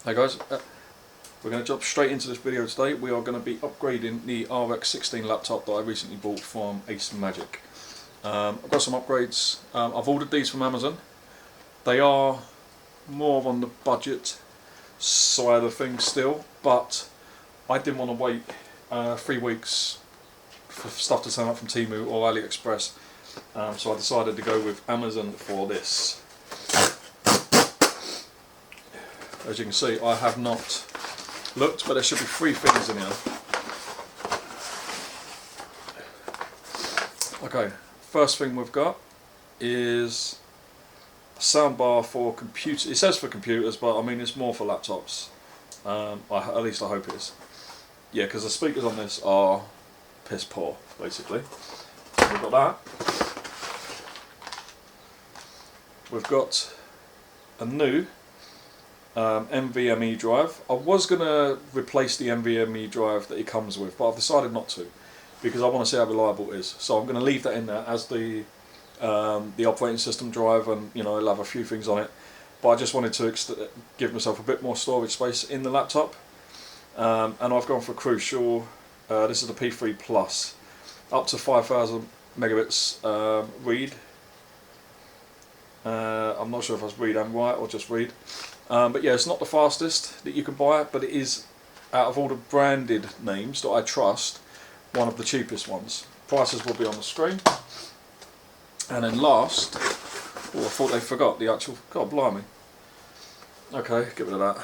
Hey guys, we're going to jump straight into this video today. We are going to be upgrading the RX 16 laptop that I recently bought from Ace Magic. I've got some upgrades. I've ordered these from Amazon. They are more on the budget side of things still, but I didn't want to wait 3 weeks for stuff to turn up from Temu or AliExpress, so I decided to go with Amazon for this. As you can see, I have not looked, but there should be 3 things in here. Okay, first thing we've got is a soundbar for computers. It says for computers, but I mean it's more for laptops. At least I hope it is. Yeah, because the speakers on this are piss poor, basically. So we've got that. We've got a new NVMe drive. I was going to replace the NVMe drive that it comes with, but I've decided not to because I want to see how reliable it is. So I'm going to leave that in there as the operating system drive, and it'll have a few things on it. But I just wanted to give myself a bit more storage space in the laptop, and I've gone for Crucial. This is the P3 Plus, up to 5,000 megabits read. I'm not sure if that's read and write or just read. But yeah, it's not the fastest that you can buy, but it is, out of all the branded names that I trust, one of the cheapest ones. Prices will be on the screen. And then last, oh, I thought they forgot the actual, God blimey. Okay, get rid of that.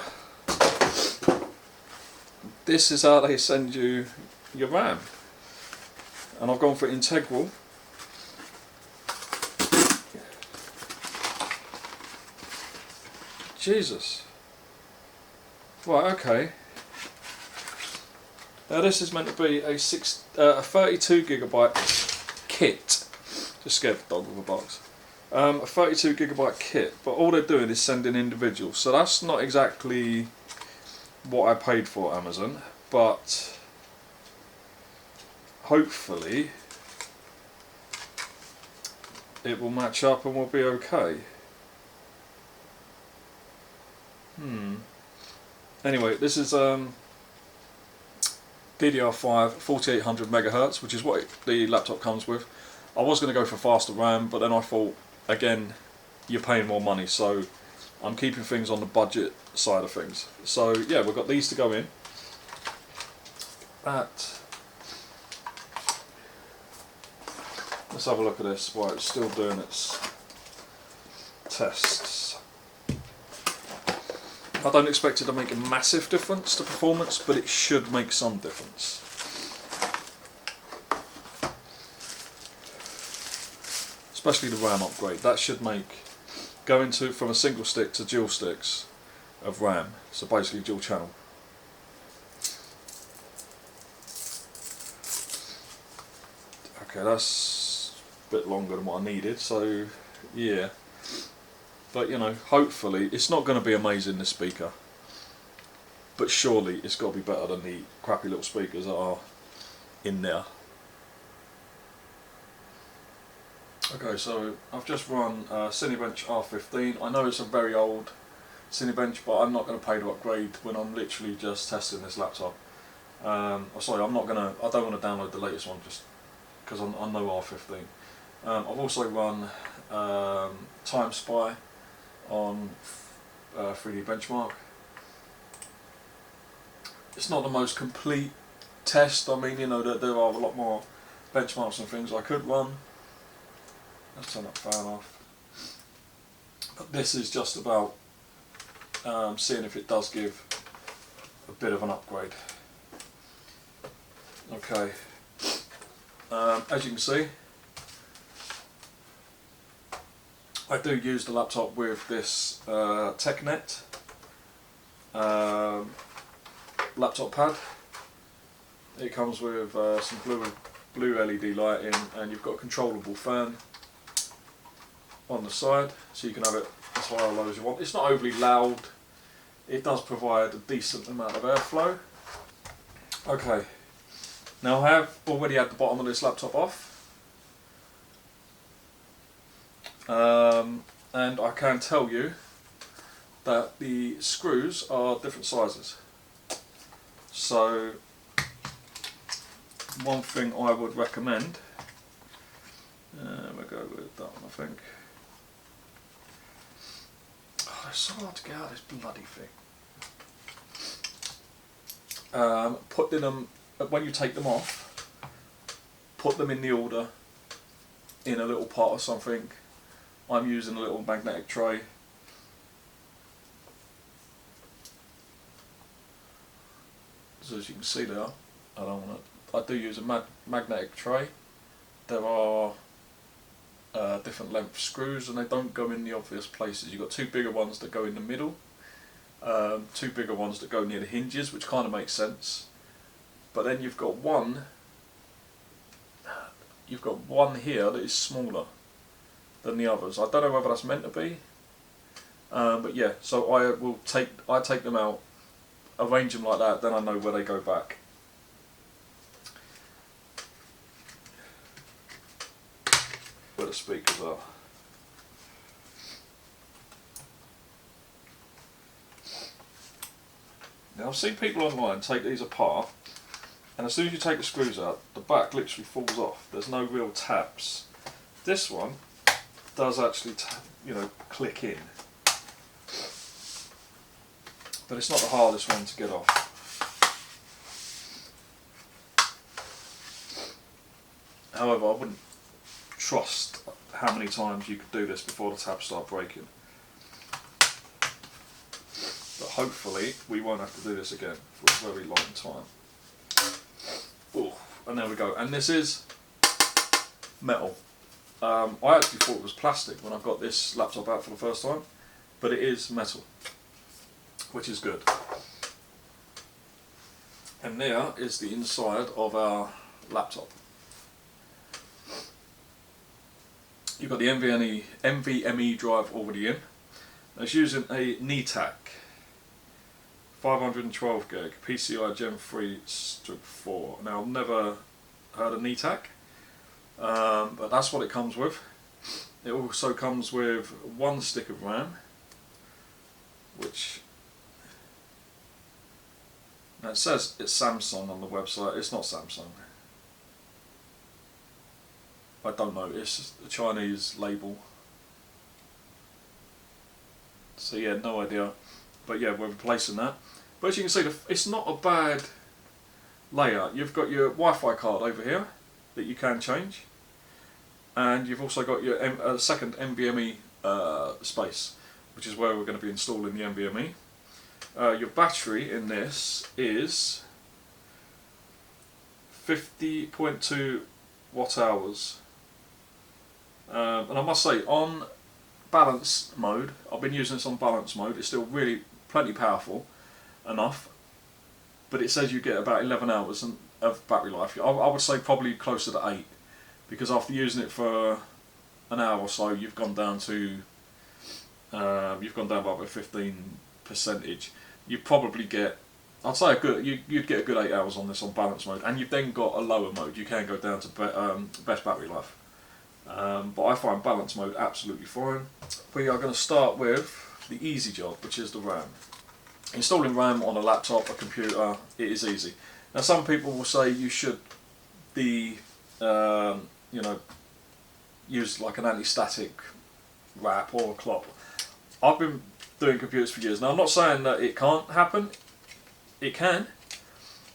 This is how they send you your RAM. And I've gone for integral. Jesus. Right, okay. Now this is meant to be a 32 gigabyte kit. Just scared the dog with a box. A 32 gigabyte kit, but all they're doing is sending individuals. So that's not exactly what I paid for Amazon, but hopefully it will match up and we'll be okay. Anyway, this is DDR5 4800 megahertz, which is what the laptop comes with. I was going to go for faster RAM, but then I thought, again, you're paying more money, so I'm keeping things on the budget side of things. So yeah, we've got these to go in. Let's have a look at this while it's still doing its tests. I don't expect it to make a massive difference to performance, but it should make some difference. Especially the RAM upgrade. That should make going from a single stick to dual sticks of RAM. So basically dual channel. Okay, that's a bit longer than what I needed, so yeah. But hopefully, it's not going to be amazing, this speaker, but surely it's got to be better than the crappy little speakers that are in there. Okay, so I've just run Cinebench R15. I know it's a very old Cinebench, but I'm not going to pay to upgrade when I'm literally just testing this laptop. Sorry, I don't want to download the latest one just because I know R15. I've also run Timespy on 3D benchmark. It's not the most complete test. I mean, there are a lot more benchmarks and things I could run. Let's turn that fan off. But this is just about seeing if it does give a bit of an upgrade. Okay. As you can see, I do use the laptop with this TechNet laptop pad. It comes with some blue LED lighting, and you've got a controllable fan on the side, so you can have it as high or low as you want. It's not overly loud. It does provide a decent amount of airflow. Okay, now I have already had the bottom of this laptop off. And I can tell you that the screws are different sizes. So one thing I would recommend, we'll go with that one I think. Oh, it's so hard to get out of this bloody thing. Putting them, when you take them off, put them in the order in a little pot or something. I'm using a little magnetic tray. So as you can see there, I do use a magnetic tray. There are different length screws and they don't go in the obvious places. You've got two bigger ones that go in the middle, two bigger ones that go near the hinges, which kind of makes sense. But then you've got one here that is smaller than the others. I don't know whether that's meant to be, but yeah. So I take them out, arrange them like that, then I know where they go back. Where the speakers are. Now I've seen people online take these apart, and as soon as you take the screws out, the back literally falls off. There's no real tabs. This one does actually, click in, but it's not the hardest one to get off. However, I wouldn't trust how many times you could do this before the tabs start breaking. But hopefully we won't have to do this again for a very long time. Ooh, and there we go. And this is metal. I actually thought it was plastic when I got this laptop out for the first time, but it is metal, which is good. And there is the inside of our laptop. You've got the NVMe drive already in. It's using a NETAC 512 gig PCI Gen 3/4. Now I've never heard of NETAC, but that's what it comes with. It also comes with one stick of RAM, which now it says it's Samsung on the website. It's not Samsung. I don't know, it's a Chinese label. So yeah, no idea. But yeah, we're replacing that. But as you can see, it's not a bad layout. You've got your Wi-Fi card over here that you can change. And you've also got your second NVMe space, which is where we're going to be installing the NVMe. Your battery in this is 50.2 watt hours. And I must say, on balance mode, I've been using this on balance mode, it's still really plenty powerful enough, but it says you get about 11 hours of battery life. I would say probably closer to 8, because after using it for an hour or so, you've gone down by about 15%. You probably get, I'd say you'd get a good 8 hours on this on balance mode, and you've then got a lower mode. You can go down to best battery life. But I find balance mode absolutely fine. We are going to start with the easy job, which is the RAM. Installing RAM on a laptop, a computer, it is easy. Now some people will say you should use like an anti-static wrap or a cloth. I've been doing computers for years. Now I'm not saying that it can't happen. It can,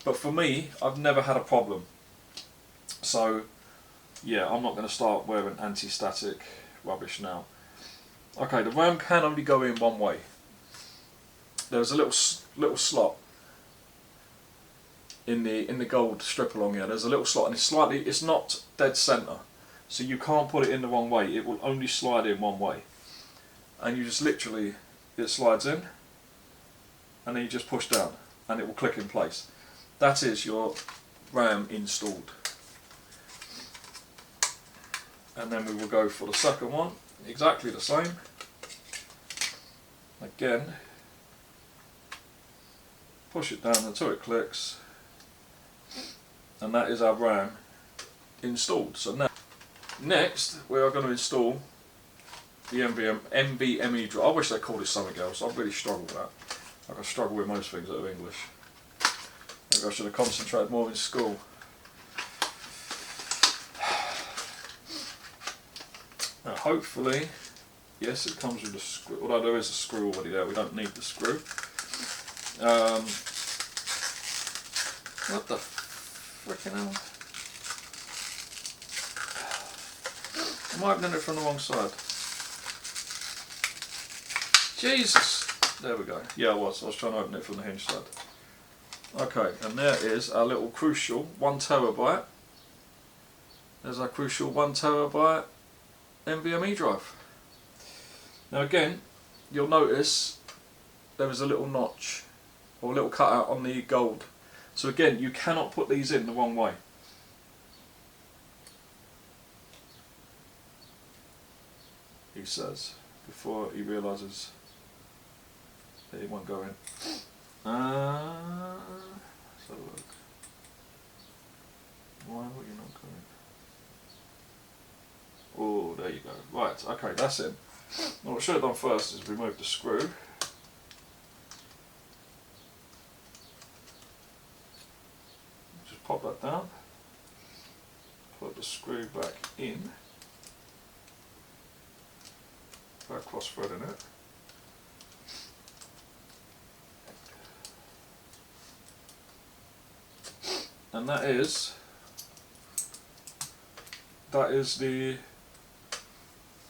but for me, I've never had a problem. So yeah, I'm not going to start wearing anti-static rubbish now. Okay, the RAM can only go in one way. There's a little slot in the gold strip along here. There's a little slot, and it's not dead centre, so you can't put it in the wrong way. It will only slide in one way, and you just literally, it slides in, and then you just push down, and it will click in place. That is your RAM installed. And then we will go for the second one, exactly the same. Again, push it down until it clicks, and that is our RAM installed. So now, next we are going to install the NVMe drive. I wish they called it something else. I really struggle with that. Like I struggle with most things that are English. Maybe I should have concentrated more in school. Now hopefully, yes, it comes with a screw, although there is a screw already there, we don't need the screw. What the frickin' hell? Am I opening it from the wrong side? Jesus! There we go. Yeah, I was trying to open it from the hinge side. Okay, and there is our little crucial 1 terabyte. There's our crucial 1 terabyte NVMe drive. Now again, you'll notice there is a little notch or a little cutout on the gold. So again, you cannot put these in the wrong way. He says, before he realises that he won't go in. Let's have a look. Why will you not go in? Oh, there you go. Right, okay, that's in. Now what I should have done first is remove the screw. Just pop that down. Put the screw back in. That cross thread in it. And that is the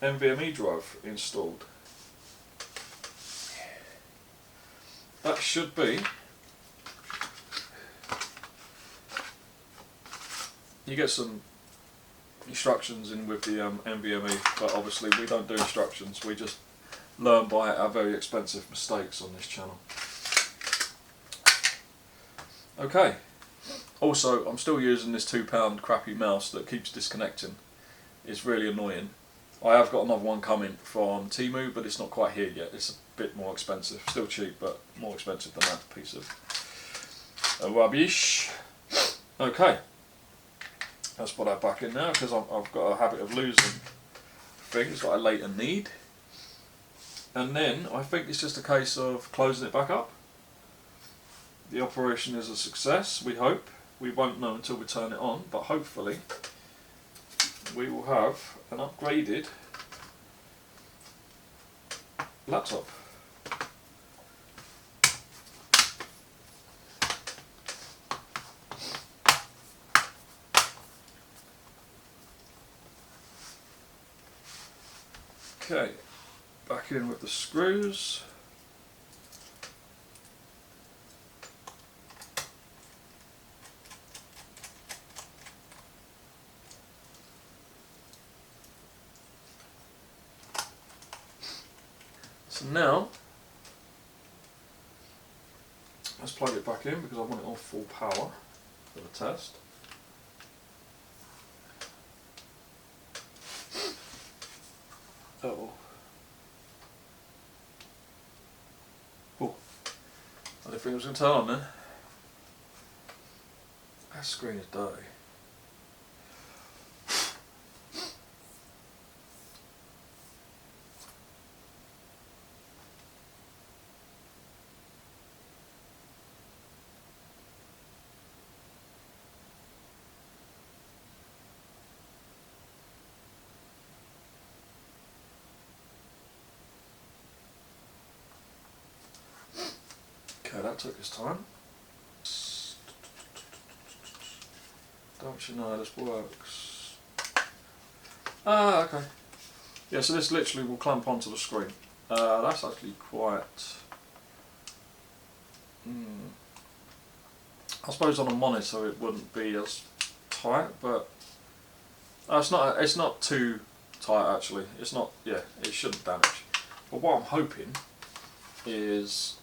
NVMe drive installed. That should be, you get some instructions in with the NVMe, but obviously we don't do instructions, we just learn by our very expensive mistakes on this channel. Okay. Also, I'm still using this £2 crappy mouse that keeps disconnecting. It's really annoying. I have got another one coming from Temu, but it's not quite here yet. It's a bit more expensive. Still cheap, but more expensive than that piece of rubbish. Okay. Let's put that back in now, because I've got a habit of losing things that I later need. And then, I think it's just a case of closing it back up. The operation is a success, we hope. We won't know until we turn it on, but hopefully we will have an upgraded laptop. Okay, back in with the screws. So now, let's plug it back in because I want it on full power for the test. Oh. Oh. I didn't think it was going to turn on then. That screen is dirty. Okay, that took its time. Don't you know how this works? Ah, okay. Yeah, so this literally will clamp onto the screen. That's actually quite... I suppose on a monitor it wouldn't be as tight, but it's not too tight actually. It's not, yeah, it shouldn't damage. But what I'm hoping is,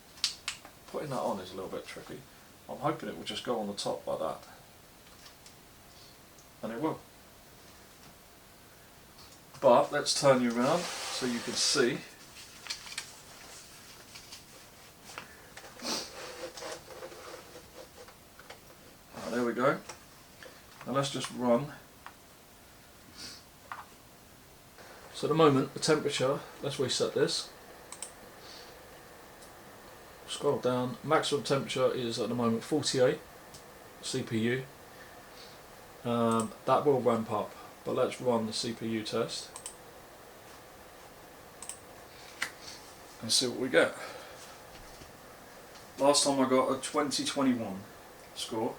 putting that on is a little bit tricky. I'm hoping it will just go on the top like that. And it will. But let's turn you around so you can see. Right, there we go. Now let's just run. So So at the moment, the temperature, let's reset this. Scroll down, maximum temperature is at the moment 48 CPU. That will ramp up, but let's run the CPU test and see what we get. Last time I got a 2021 score.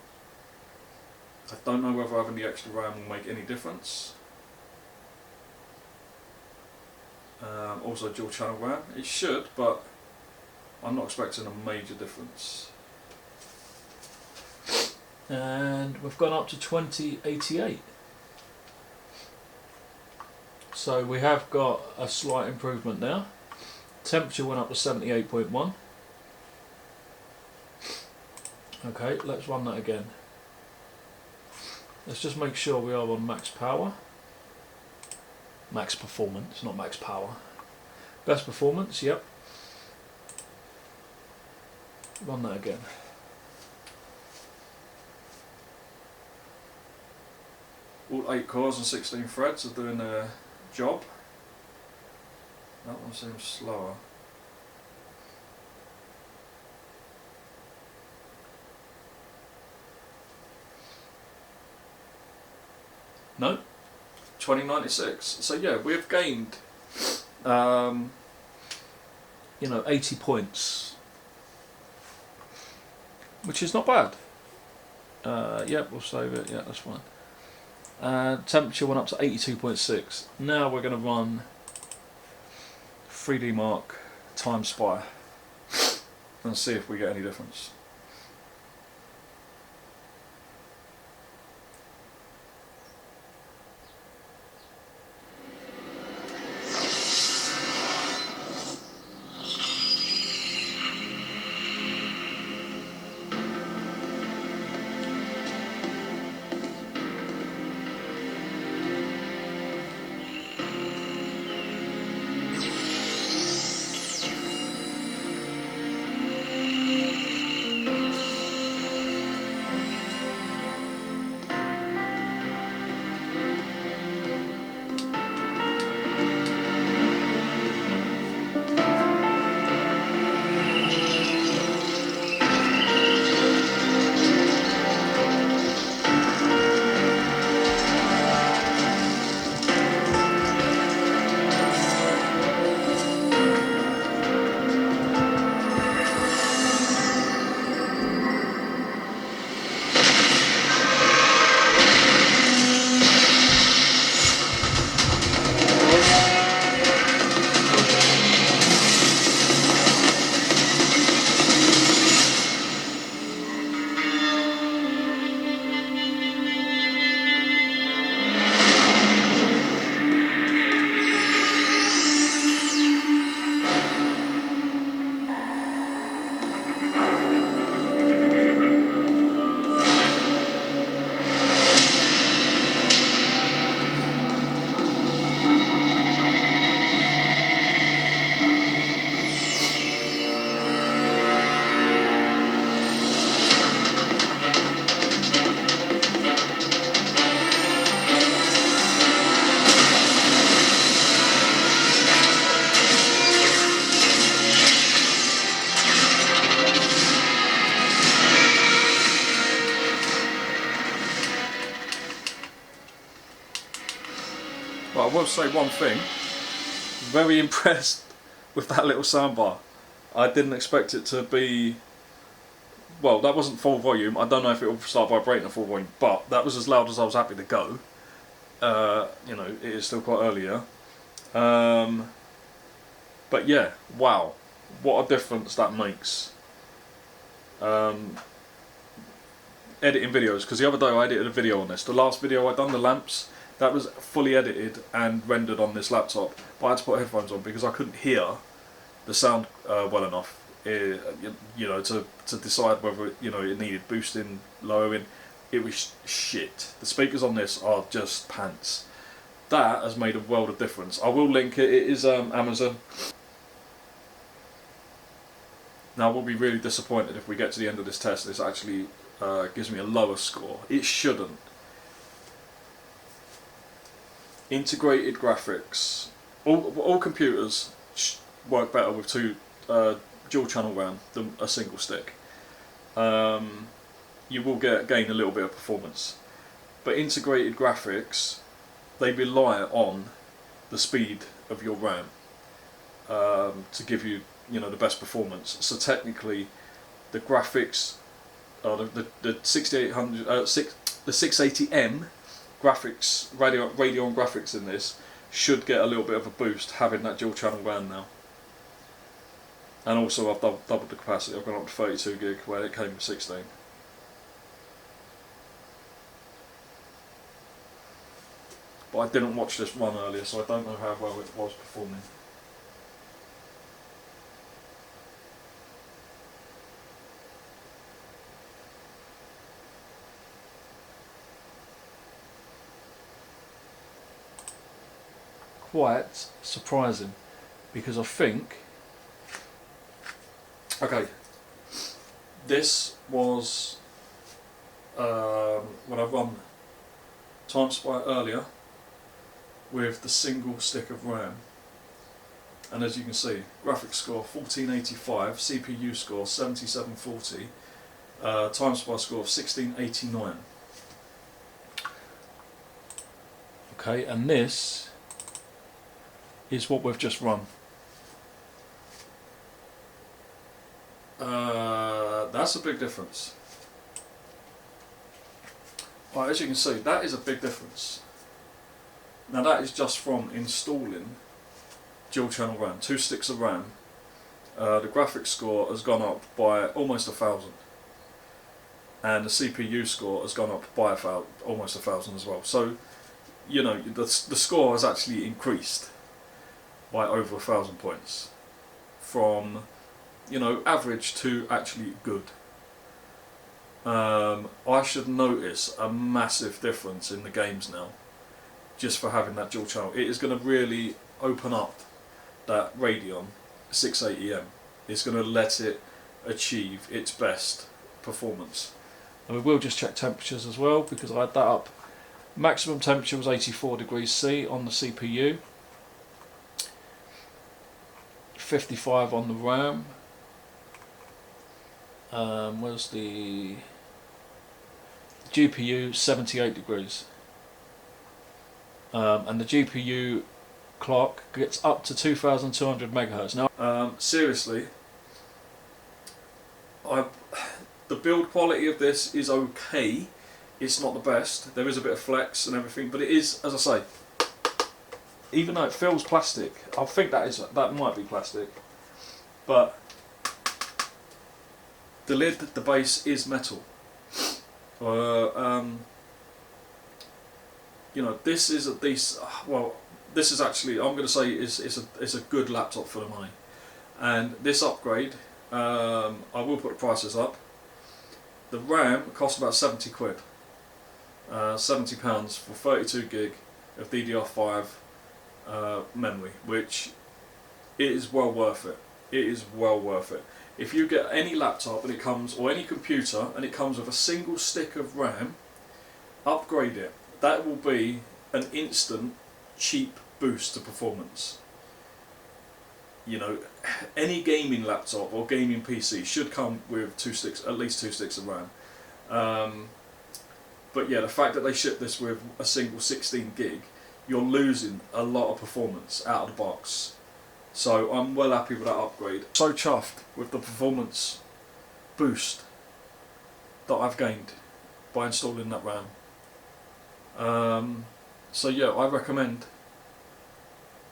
I don't know whether having the extra RAM will make any difference. Also dual channel RAM, it should, but I'm not expecting a major difference. And we've gone up to 2088. So we have got a slight improvement now. Temperature went up to 78.1. Okay, let's run that again. Let's just make sure we are on max power. Max performance, not max power. Best performance, yep. Run that again. All 8 cores and 16 threads are doing their job. That one seems slower. No, 2096. So yeah, we've gained, 80 points, which is not bad. Yep, we'll save it. Yeah, that's fine. Temperature went up to 82.6. Now we're going to run 3D Mark Timespy and see if we get any difference. But I will say one thing, very impressed with that little soundbar. I didn't expect it to be, well, that wasn't full volume. I don't know if it will start vibrating at full volume, but that was as loud as I was happy to go. It is still quite early, yeah. But yeah, wow, what a difference that makes. Editing videos, because the other day I edited a video on this. The last video I done, the lamps, that was fully edited and rendered on this laptop, but I had to put headphones on because I couldn't hear the sound well enough, to decide whether it needed boosting, lowering. It was shit. The speakers on this are just pants. That has made a world of difference. I will link it. It is Amazon. Now I will be really disappointed if we get to the end of this test. This actually gives me a lower score. It shouldn't. Integrated graphics. all computers work better with two dual channel RAM than a single stick. You will gain a little bit of performance, but integrated graphics, they rely on the speed of your RAM to give you, the best performance. So technically, the graphics, the 6800, the 680M graphics, Radeon graphics in this should get a little bit of a boost having that dual channel RAM now. And also I've doubled the capacity. I've gone up to 32 gig where it came with 16. But I didn't watch this run earlier, so I don't know how well it was performing. Quite surprising, because I think, okay, this was when I run Timespy earlier with the single stick of RAM, and as you can see, graphics score 1485, CPU score 7740, Timespy score of 1689. Okay, and this is what we've just run. That's a big difference. Right, as you can see, that is a big difference. Now that is just from installing dual channel RAM, 2 sticks of RAM. The graphics score has gone up by almost 1,000, and the CPU score has gone up by almost 1,000 as well. So, the score has actually increased by over 1,000 points, from average to actually good. I should notice a massive difference in the games now, just for having that dual channel. It is going to really open up that Radeon 680M. It's going to let it achieve its best performance. And we will just check temperatures as well, because I had that up. Maximum temperature was 84 degrees C on the CPU, 55 on the RAM. Where's the GPU? 78 degrees. And the GPU clock gets up to 2200 megahertz. Now, seriously, the build quality of this is okay. It's not the best. There is a bit of flex and everything, but it is, as I say, even though it feels plastic, I think that might be plastic, but the lid, the base is metal. This is a decent. Well, this is actually, I'm going to say, it's a good laptop for the money. And this upgrade, I will put the prices up. The RAM cost about 70 quid, £70 for 32 gig of DDR5 memory, which is well worth it. It is well worth it. If you get any laptop and it comes, or any computer, and it comes with a single stick of RAM, upgrade it. That will be an instant, cheap boost to performance. Any gaming laptop or gaming PC should come with at least two sticks of RAM. But yeah, the fact that they ship this with a single 16 gig, you're losing a lot of performance out of the box. So I'm well happy with that upgrade. So chuffed with the performance boost that I've gained by installing that RAM. So yeah, I recommend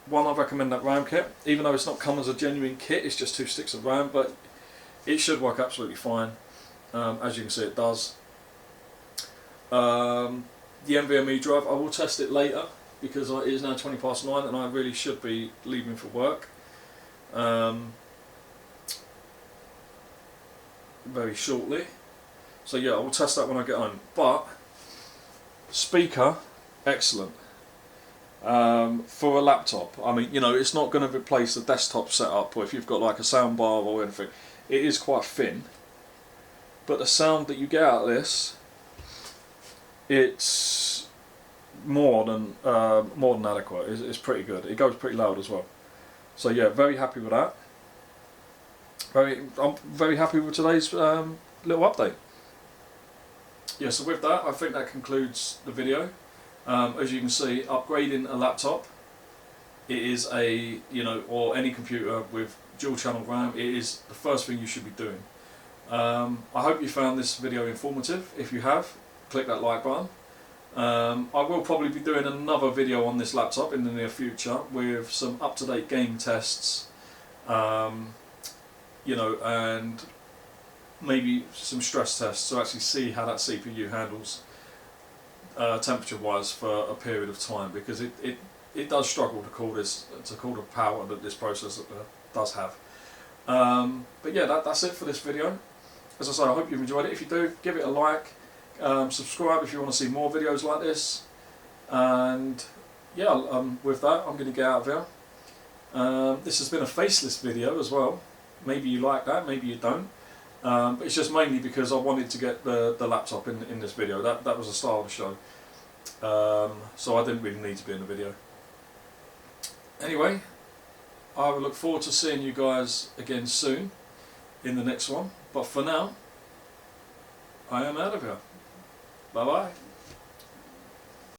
that RAM kit, even though it's not come as a genuine kit, it's just 2 sticks of RAM, but it should work absolutely fine. As you can see, it does. The NVMe drive, I will test it later, because it is now 9 and I really should be leaving for work very shortly. So yeah, I will test that when I get home. But speaker, excellent. For a laptop, I mean, it's not going to replace the desktop setup, or if you've got like a soundbar or anything. It is quite thin, but the sound that you get out of this, it's more than adequate. It's pretty good. It goes pretty loud as well. So yeah, very happy with that. I'm very happy with today's little update. Yeah, so with that, I think that concludes the video. As you can see, upgrading a laptop, it is a, or any computer with dual channel RAM, it is the first thing you should be doing. I hope you found this video informative. If you have, click that like button. I will probably be doing another video on this laptop in the near future with some up-to-date game tests, and maybe some stress tests to actually see how that CPU handles temperature-wise for a period of time, because it does struggle to cool the power that this processor does have. But yeah, that's it for this video. As I say, I hope you've enjoyed it. If you do, give it a like, subscribe if you want to see more videos like this, and yeah, with that, I'm going to get out of here. This has been a faceless video as well. Maybe you like that, maybe you don't. But it's just mainly because I wanted to get the laptop in this video. That was the style of the show. So I didn't really need to be in the video. Anyway, I will look forward to seeing you guys again soon in the next one. But for now, I am out of here. Bye bye.